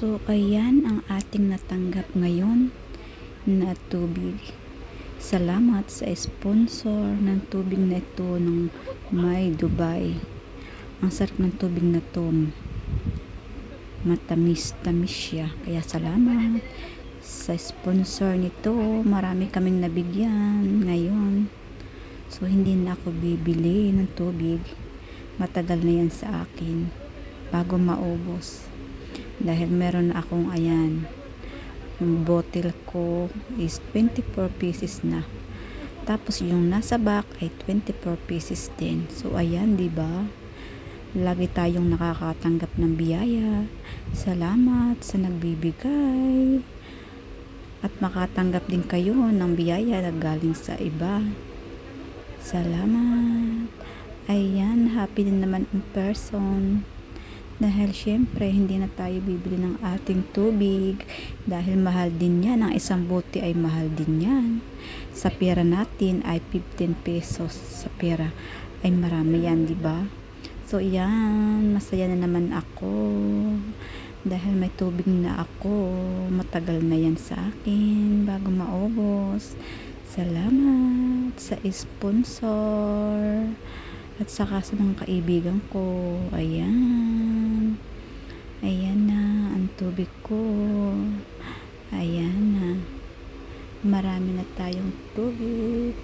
So, ayan ang ating natanggap ngayon na tubig. Salamat sa sponsor ng tubig na ito ng May Dubai. Ang sarap ng tubig na to. Matamis-tamis siya. Kaya salamat sa sponsor nito. Marami kaming nabigyan ngayon. So, hindi na ako bibili ng tubig. Matagal na yan sa akin bago maubos. Dahil meron na akong ayan. Yung bottle ko is 24 pieces na. Tapos yung nasa back ay 24 pieces din. So ayan, 'di ba? Lagi tayong nakakatanggap ng biyaya. Salamat sa nagbibigay. At makatanggap din kayo ng biyaya na galing sa iba. Salamat. Ayan, happy din naman in person. Dahil syempre hindi na tayo bibili ng ating tubig dahil mahal din yan. Ang isang bote ay mahal din yan. Sa pera natin ay 15 pesos. Sa pera ay marami yan, di ba? So yan, masaya na naman ako dahil may tubig na ako. Matagal na yan sa akin bago maubos. Salamat sa sponsor at saka sa mga kaibigan ko. Ayan na ang tubig ko. Ayan na, marami na tayong tubig.